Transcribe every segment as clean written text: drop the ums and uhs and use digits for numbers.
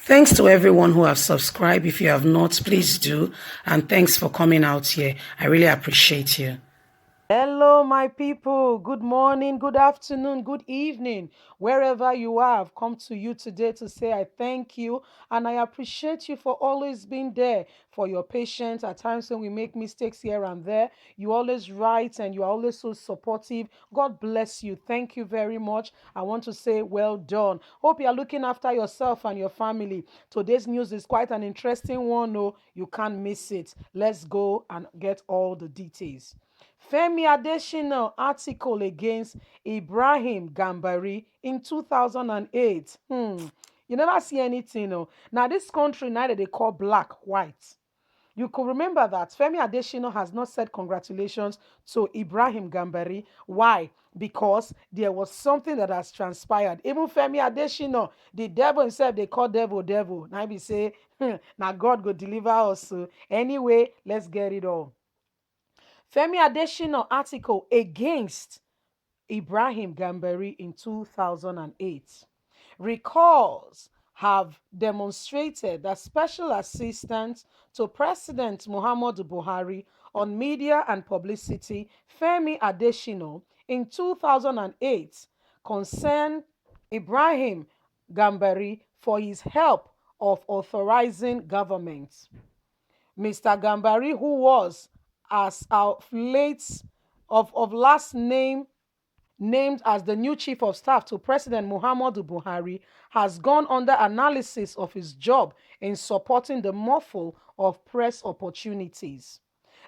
Thanks to everyone who have subscribed. If you have not, please do. And thanks for coming out here. I really appreciate you. Hello, my people. Good morning, good afternoon, good evening. Wherever you are, I've come to you today to say I thank you and I appreciate you for always being there, for your patience. At times when we make mistakes here and there, you always write and you are always so supportive. God bless you. Thank you very much. I want to say well done. Hope you are looking after yourself and your family. Today's news is quite an interesting one. No, you can't miss it. Let's go and get all the details. Femi Adesina article against Ibrahim Gambari in 2008. You never see anything. No. Now, this country, neither they call black, white. You could remember that Femi Adesina has not said congratulations to Ibrahim Gambari. Why? Because there was something that has transpired. Even Femi Adesina, the devil himself, they call devil, devil. Now we say, now God go deliver us. So anyway, let's get it all. Femi Adesina article against Ibrahim Gambari in 2008 recalls have demonstrated that special assistant to President Muhammadu Buhari on media and publicity, Femi Adesina, in 2008 concerned Ibrahim Gambari for his help of authorizing government. Mr. Gambari, who was as of late of last name named as the new chief of staff to President Muhammadu Buhari, has gone under analysis of his job in supporting the muffle of press opportunities.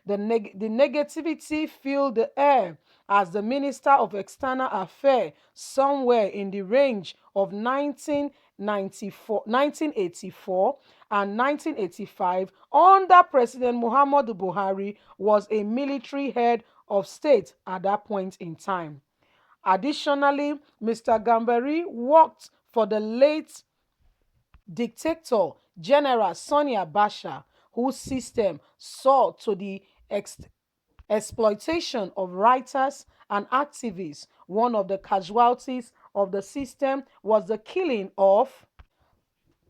The negativity filled the air as the Minister of External Affairs somewhere in the range of 1984 and 1985 under President Muhammadu Buhari was a military head of state at that point in time. Additionally, Mr. Gambari worked for the late dictator General Sani Abacha, whose system saw to the exploitation of writers and activists. One of the casualties of the system was the killing of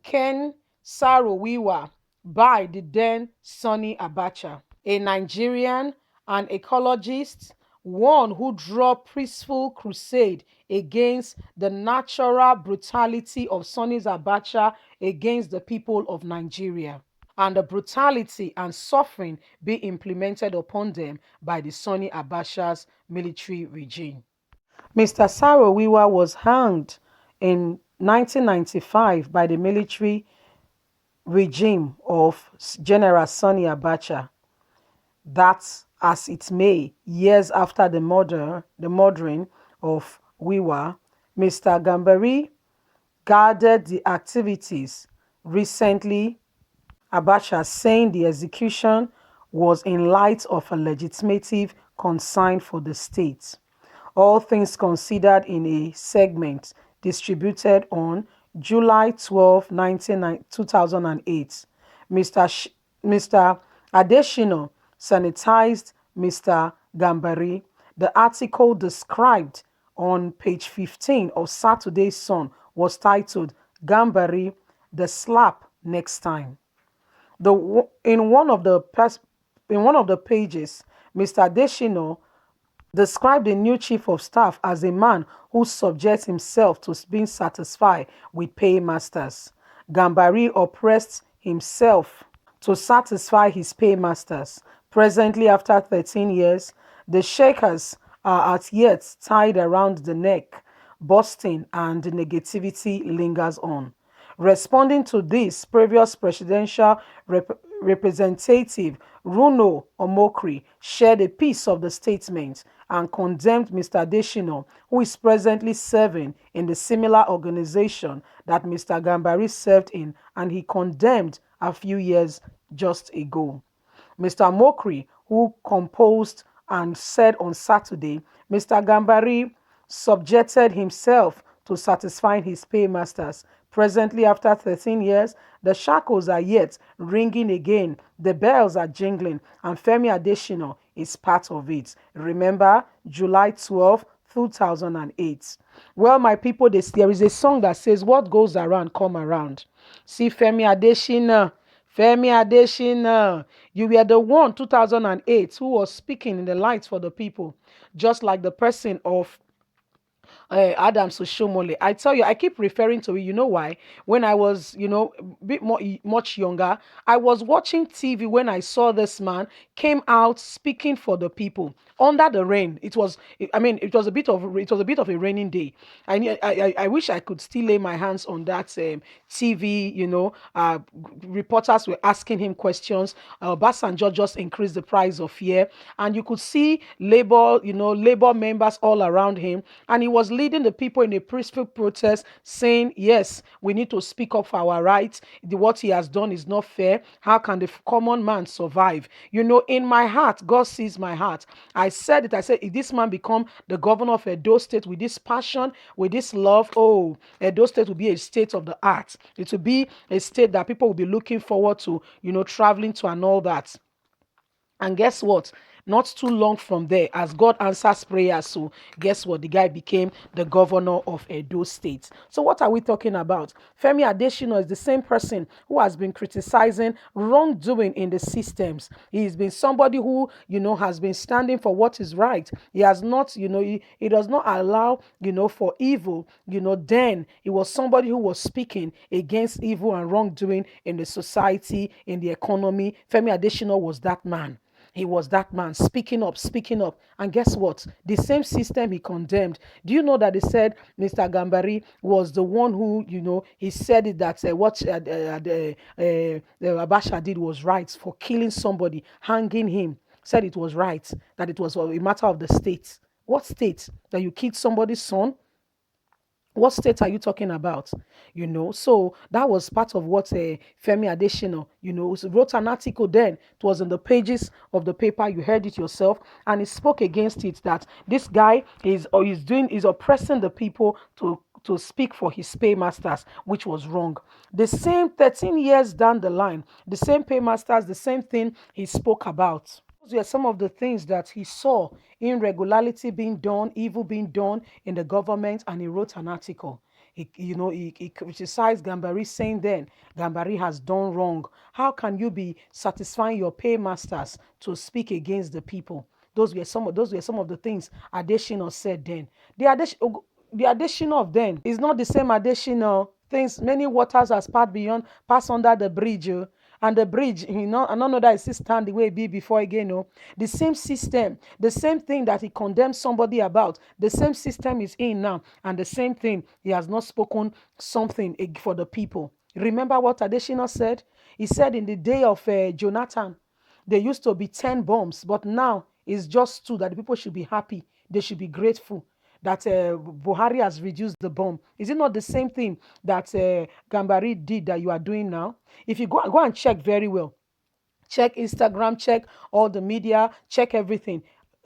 Ken Saro-Wiwa by the then Sani Abacha, a Nigerian, an ecologist, one who drew peaceful crusade against the natural brutality of Sani Abacha against the people of Nigeria and the brutality and suffering being implemented upon them by the Sani Abacha's military regime. Mr. Saro-Wiwa was hanged in 1995 by the military regime of General Sani Abacha. That, as it may, years after the murdering of Wiwa, Mr. Gambari guarded the activities recently Abacha, saying the execution was in light of a legitimate concern for the state. All things considered in a segment distributed on July 12, 2008. Mr. Adesina sanitized Mr. Gambari. The article described on page 15 of Saturday's Sun was titled Gambari, the slap next time. In one of the pages, Mr. Adesina described the new chief of staff as a man who subjects himself to being satisfied with paymasters. Gambari oppressed himself to satisfy his paymasters. Presently, after 13 years, the shakers are as yet tied around the neck, busting, and the negativity lingers on. Responding to this, previous presidential representative Runo Omokri shared a piece of the statement and condemned Mr. Adesina, who is presently serving in the similar organization that Mr. Gambari served in, and he condemned a few years just ago. Mr. Mokri, who composed and said on Saturday, Mr. Gambari subjected himself to satisfying his paymasters. Presently, after 13 years, the shackles are yet ringing again, the bells are jingling, and Femi Adesina is part of it. Remember, July 12, 2008. Well, my people, there is a song that says, "What goes around, come around." See, Femi Adesina, you were the one 2008 who was speaking in the light for the people, just like the person of Adams Oshomole. I tell you, I keep referring to it. You know why? When I was, a bit more, much younger, I was watching TV when I saw this man came out speaking for the people under the rain. I mean, it was a bit of a raining day. I wish I could still lay my hands on that TV. Reporters were asking him questions. Basanjo just increased the price of fear, and you could see labor members all around him, and he was leading the people in a peaceful protest, saying, "Yes, we need to speak up for our rights. What he has done is not fair. How can the common man survive?" In my heart, God sees my heart. I said it. I said, if this man become the governor of Edo State with this passion, with this love, oh, Edo State will be a state of the art. It will be a state that people will be looking forward to, traveling to and all that. And guess what? Not too long from there, as God answers prayers, so guess what? The guy became the governor of Edo State. So what are we talking about? Femi Adesina is the same person who has been criticizing wrongdoing in the systems. He's been somebody who, has been standing for what is right. He has not, he does not allow, for evil. Then he was somebody who was speaking against evil and wrongdoing in the society, in the economy. Femi Adesina was that man. He was that man speaking up, speaking up. And guess what? The same system he condemned. Do you know that they said Mr. Gambari was the one who, he said it that what Abasha did was right for killing somebody, hanging him. Said it was right, that it was a matter of the state. What state? That you killed somebody's son? What state are you talking about? So that was part of what Femi Adesina, wrote an article then. It was in the pages of the paper. You heard it yourself, and he spoke against it, that this guy is oppressing the people to speak for his paymasters, which was wrong. The same 13 years down the line, the same paymasters, the same thing he spoke about. Those were some of the things that he saw: irregularity being done, evil being done in the government, and he wrote an article. He criticized Gambari, saying then Gambari has done wrong. How can you be satisfying your paymasters to speak against the people? Those were some of the things Adesina said then. The Adesina of then is not the same Adesina. Things, many waters has passed under the bridge. And the bridge, I don't know that it still stand the way it be before again. The same system, the same thing that he condemned somebody about, the same system is in now, and the same thing, he has not spoken something for the people. Remember what Adesina said? He said in the day of Jonathan, there used to be 10 bombs, but now it's just two, that the people should be happy. They should be grateful that Buhari has reduced the bomb. Is it not the same thing that Gambari did that you are doing now? If you go and check very well, check Instagram, check all the media, check everything.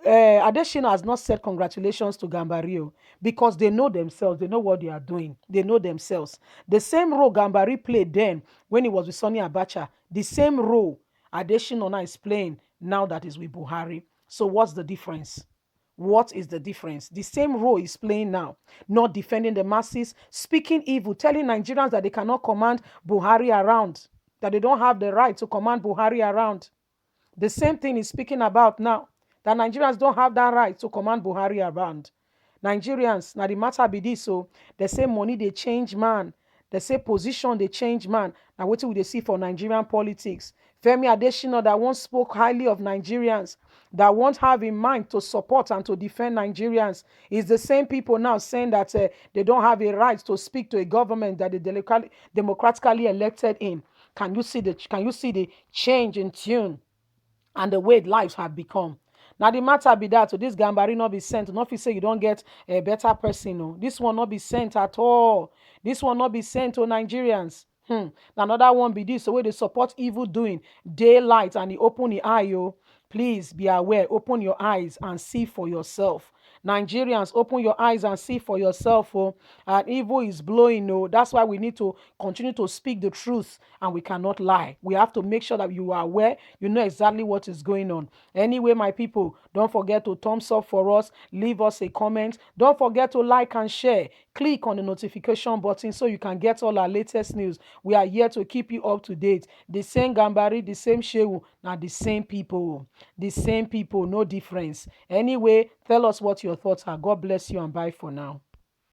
Adesina has not said congratulations to Gambari, because they know themselves. They know what they are doing. They know themselves. The same role Gambari played then when he was with Sonny Abacha, the same role Adesina now is playing now that is with Buhari. So what's the difference? What is the difference? The same role he's playing now, not defending the masses, speaking evil, telling Nigerians that they cannot command Buhari around, that they don't have the right to command Buhari around. The same thing he's speaking about now, that Nigerians don't have that right to command Buhari around. Nigerians, now the matter be this, so they say money they change man. They say position they change man. Now what will they see for Nigerian politics? Femi Adesina, that once spoke highly of Nigerians, that won't have in mind to support and to defend Nigerians, is the same people now saying that they don't have a right to speak to a government that they democratically elected in. Can you see the change in tune and the way lives have become? Now the matter be that, so this Gambari not be sent. Not if you say you don't get a better person. No. This one not be sent at all. This one not be sent to Nigerians. Another one be this, the way they support evil doing, daylight, and he open the eye, yo. Please be aware, open your eyes and see for yourself. Nigerians, open your eyes and see for yourself. Oh, and evil is blowing. Oh, that's why we need to continue to speak the truth, and we cannot lie. We have to make sure that you are aware, you know exactly what is going on. Anyway, my people, don't forget to thumbs up for us, leave us a comment. Don't forget to like and share. Click on the notification button so you can get all our latest news. We are here to keep you up to date. The same Gambari, the same Shehu, now the same people. The same people, no difference. Anyway, tell us what your thoughts are. God bless you and bye for now.